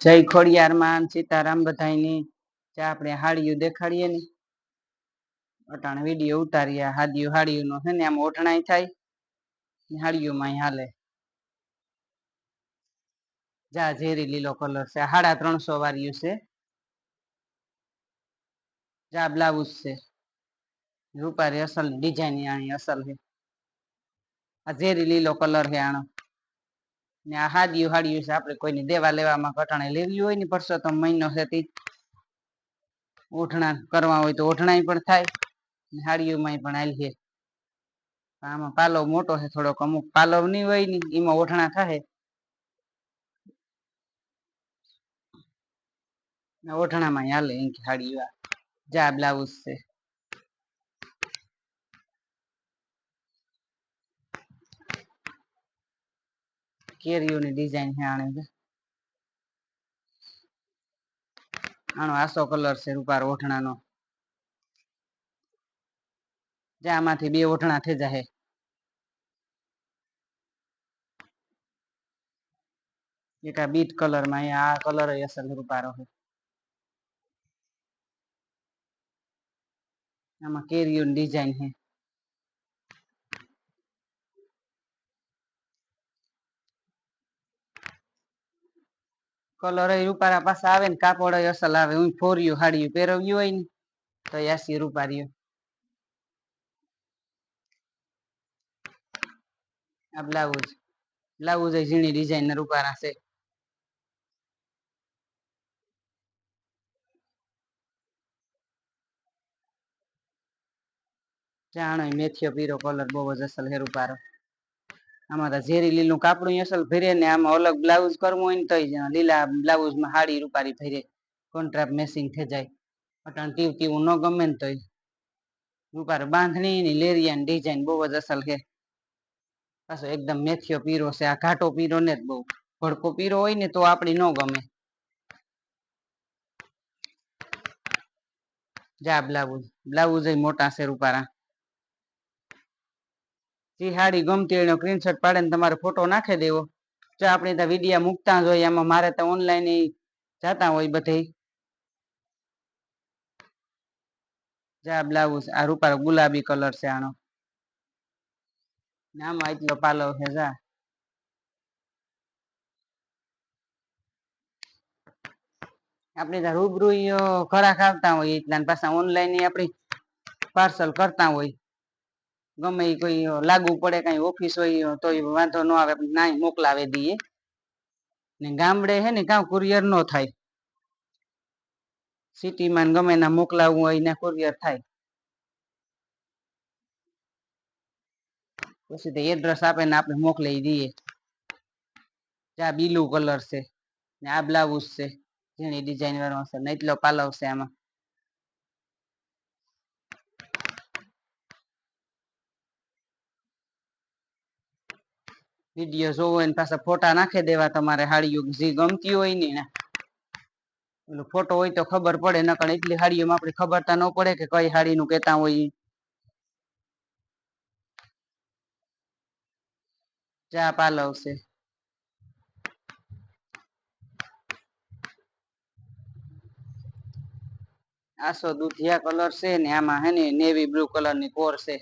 જય ખોડિયાર માં સીતારામ બધાની આપણે હાડિયું દેખાડીએ ને અટાણે વિડીયો ઉતાર્યા હાડિયું નો છે ને આમ ઓઢણાય થાય હાડિયું માં હાલે જા ઝેરી લીલો કલર છે 350 વાળ્યું છે જા બ્લાઉઝ છે રૂપારી અસલ ની ડિઝાઇન આણી અસલ છે આ ઝેરી લીલો કલર છે આનો ને આ હાડિયું છે આપણે કોઈને દેવા લેવામાં કટાણે લેવી હોય ને પરસોત્તમ મહિનો છે ઓઢણા કરવા હોય તો ઓઢણાય પણ થાય હાડિયુંમાં પણ હાલ છે આમાં પાલવ મોટો છે થોડોક અમુક પાલવ નહીં હોય ને એમાં ઓઢણા થાય ઓઢણામાં હાલે હાડિયું જા બ્લાઉઝ છે કેરીઓની ડિઝાઇન છે આણે આનો આસો કલર છે રૂપાર ઓઢણાનો આમાંથી બે ઓઢણા થઈ જાય એક આ બીટ કલર માં આ કલર અસલ રૂપારો છે આમાં કેરીઓની ડિઝાઇન છે કલર રૂપારા પાસે આવે ને કાપડ અસલ આવે હું ફોર્યું હાડિયું પહેરવ્યું હોય ને તો 80 રૂપારીઓ આ બ્લાઉઝ ઝીણી ડિઝાઇન ના રૂપારા છે જાણો મેથીયો પીરો કલર બહુ જ અસલ હે રૂપારો આમાં તો ઝેરી લીલું કાપડું અસલ ભરે ને આમાં અલગ બ્લાઉઝ કરવું હોય ને તો લીલા બ્લાઉઝ માં હાડી રૂપારી ભરે કોન્ટ્રાક્ટ મેસિંગ થઈ જાય અટાણ ટીવું ન ગમે ને તો રૂપારો બાંધણી ની લેરિયા ડિઝાઇન બહુ જ અસલ છે પાછો એકદમ મેથીયો પીરો છે આ ઘાટો પીરો ને જ બહુ ભડકો પીરો હોય ને તો આપડી ન ગમે જા બ્લાઉઝ મોટા છે રૂપારા જે હાડી ગમતી હોય સ્ક્રીનશોટ પાડે ને તમારે ફોટો નાખી દેવો જો આપણે ત્યાં વિડીયા મૂકતા જ હોય એમાં મારે તો ઓનલાઈન જતા હોય બધે જા બ્લાઉઝ આ રૂપારો ગુલાબી કલર છે આનો આમાં એટલો પાલવ છે જા આપણે ત્યાં રૂબરૂ ઘરાક આવતા હોય એટલા પાછા ઓનલાઈન આપણી પાર્સલ કરતા હોય ગમે કોઈ લાગુ પડે કઈ ઓફિસ હોય તો વાંધો ન આવે ના મોકલાવી દઈએ ને ગામડે હે ને કાં કુરિયર નો થાય સિટીમાં ગમે ના મોકલાવવું હોય ને કુરિયર થાય પછી એડ્રેસ આપે ને આપણે મોકલી દઈએ આ બીલુ કલર છે ને આ બ્લાઉઝ છે જેની ડિઝાઇન વાળો હશે ને એટલો પાલવ છે આમાં વિડીયો જોવો હોય પાછા ફોટા નાખી દેવા તમારે હાડિયું જે ગમતી હોય ને ફોટો હોય તો ખબર પડે નકર એટલી હાડીઓમાં આપણે ખબર ન પડે કે કઈ હાડી નું કેતા હોય ચા પાલવ છે આસો દુધિયા કલર છે ને આમાં હે ને નેવી બ્લુ કલર ની કોર છે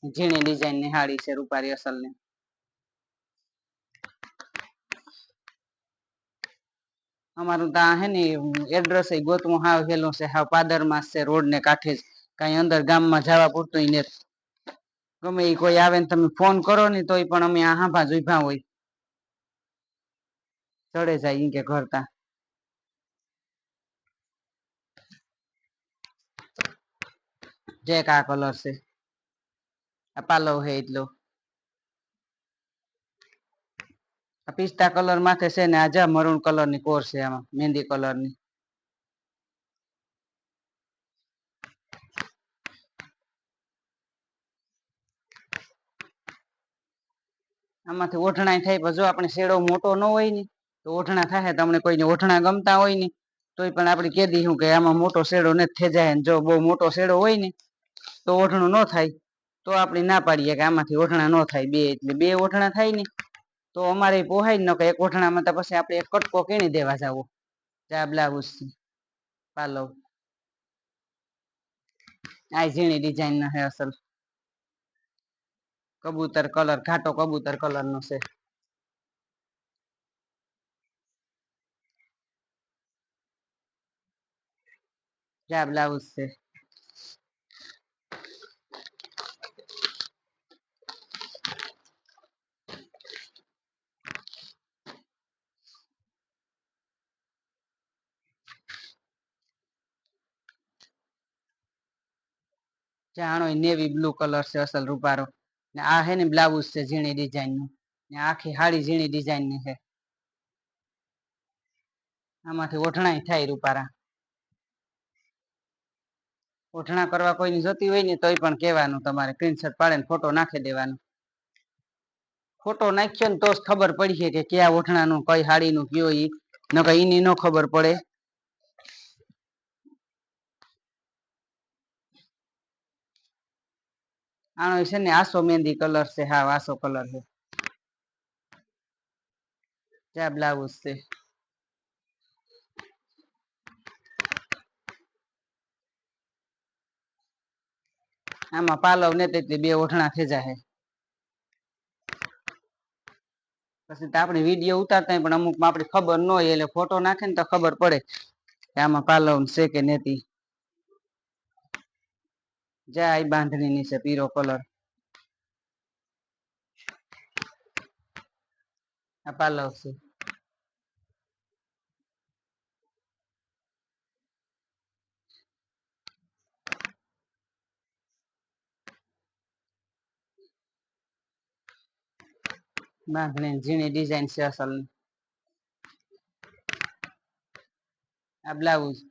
ઝીણી ડિઝાઇન ની હાડી છે રૂપારી અસલ ની અમારું ત્યાં હે ને એડ્રેસ ગોતવું હાવ હેલું છે હાવ પાદર માં છે રોડ ને કાંઠે જ કઈ અંદર ગામમાં જવા પૂરતું ને ગમે એ કોઈ આવે ને તમે ફોન કરો ને તોય પણ અમે આહાભા જ ઉભા હોય ચડે જાય કે ઘરતા જેક આ કલર છે આ પાલવ હે એટલો પિસ્તા કલર માથે છે ને આજા મરૂન કલર ની કોર છે આમાં મહેંદી કલર ની આમાંથી ઓઢણા થાય પણ જો આપણે શેડો મોટો ન હોય ને તો ઓઢણા થાય તમને કોઈને ઓઢણા ગમતા હોય ને તોય પણ આપણે કહી દઈશું કે આમાં મોટો શેડો નથી થઈ જાય જો બહુ મોટો શેડો હોય ને તો ઓઢણું ન થાય તો આપણે ના પાડીએ કે આમાંથી ઓઢણા ન થાય બે એટલે બે ઓઢણા થાય ને તો અમારે પોહાય ન કે એક ઓઠણામાં તો પછી આપણે એક કટકો કીણી દેવા જાવો આ બ્લાઉઝ પાલવ આ ઝીણી ડિઝાઇન ના હે અસલ કબૂતર કલર ઘાટો કબૂતર કલર નો છે આ બ્લાઉઝ છે જાણો નેવી બ્લુ કલર છે અસલ રૂપારો ને આ હે ને બ્લાઉઝ છે ઝીણી ડિઝાઇન નું ને આખી હાડી ઝીણી ડિઝાઇન ની છે આમાંથી ઓઢણાય થાય રૂપારા ઓઢણા કરવા કોઈની જોતી હોય ને તોય પણ કહેવાનું તમારે સ્ક્રીનશોટ પાડીને ફોટો નાખી દેવાનો ફોટો નાખ્યો ને તો જ ખબર પડી છે કે કયા ઓઢણાનું કઈ હાડીનું કયો ઈ નકર ઈની નો ખબર પડે આનો છે ને આસો મહેંદી કલર છે હા આસો કલર છે ત્યાં બ્લાઉઝ છે આમાં પાલવ ને તેથી બે ઓઢણા થઈ જાય પછી તો આપણે વિડીયો ઉતારતા પણ અમુક માં આપણી ખબર ન હોય એટલે ફોટો નાખે ને તો ખબર પડે કે આમાં પાલવ છે કે નથી જાય બાંધણી ની છે પીરો કલર આ પાલવ છે બાંધણી ઝીણી ડિઝાઇન છે અસલ આ બ્લાઉઝ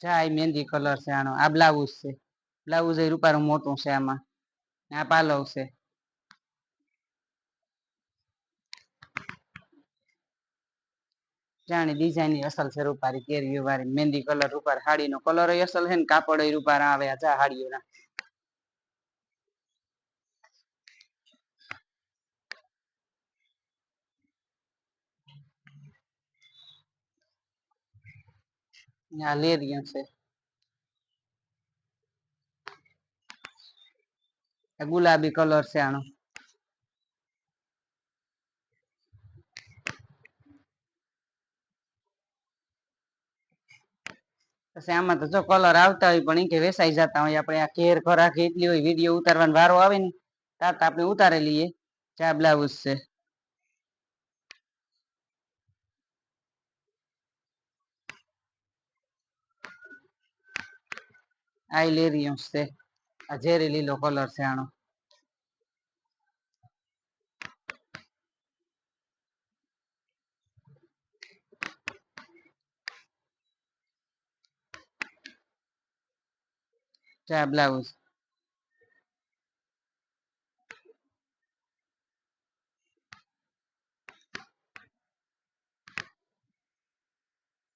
જાય મહેંદી કલર છે આનો આ બ્લાઉઝ છે બ્લાઉઝ એ રૂપારું મોટું છે આમાં આ પાલવ છે જાણી ડિઝાઇન ની અસલ છે રૂપારી કેરીઓ વાળી મહેંદી કલર રૂપાર હાડી નો કલર અસલ છે ને કાપડ રૂપાર આવે આ હાડીઓ ના આ લેરિયમ છે ગુલાબી કલર છે આનો પછી આમાં તો જો કલર આવતા હોય પણ એ કે વેસાઈ જતા હોય આપણે આ કેર ખોરાક એટલી હોય વિડીયો ઉતારવાનો વારો આવે ને તાત આપણે ઉતારી લઈએ ચા બ્લાઉઝ છે આ લેરિયમ છે આ ઝેરી લીલો કલર છે આનો ચા બ્લાઉઝ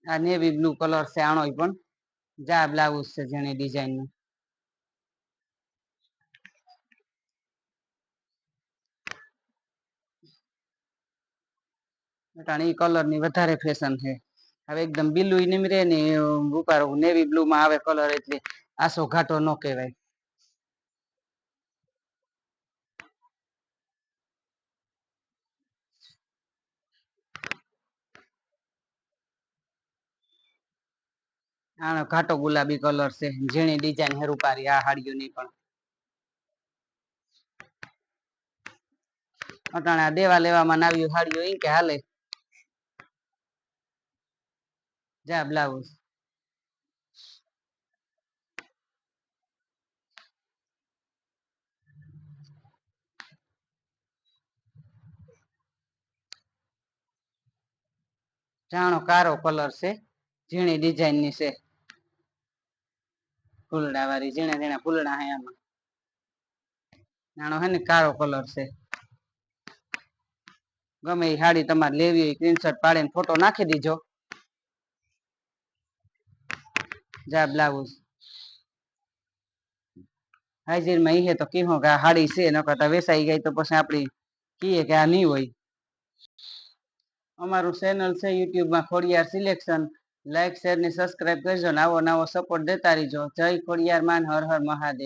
આ નેવી બ્લુ કલર છે આનો પણ જા બ્લાઉઝ છે જેની ડિઝાઇન નું એ કલર ની વધારે ફેશન છે હવે એકદમ બિલ્લુ નીમરે ને ઉપર નેવી બ્લુ માં આવે કલર એટલે આસો ઘાટો ન કહેવાય આનો ઘાટો ગુલાબી કલર છે ઝીણી ડિઝાઇન હે રૂપારી આ હાડીઓની પણ અટાણા દેવા લેવામાં નાવ્યું હાડીઓ ઈ કે હાલે જા બ્લાઉઝ જાણો કારો કલર છે ઝીણી ડિઝાઇન ની છે ફૂલડા વાળી ઝીણા ઝીણા ફૂલડા હે આમાં જાણો હે ને કાળો કલર છે ગમે એ હાડી તમારે લેવી હોય સ્ક્રીનશોટ પાડીને ફોટો નાખી દીજો જા બ્લાઉઝ હાજર માં ઈ હે તો કેહો કે આ હાડી છે ન કરતા વેસાઈ ગઈ તો પછી આપડી કીએ કે આ નહીં હોય. અમારું ચેનલ છે યુટ્યુબ માં ખોડિયાર સિલેક્શન. લાઈક શેર ને સબસ્ક્રાઇબ કરજો ને આવો નવો સપોર્ટ દેતા રહીજો. જય ખોડિયાર માન, હર હર મહાદેવ.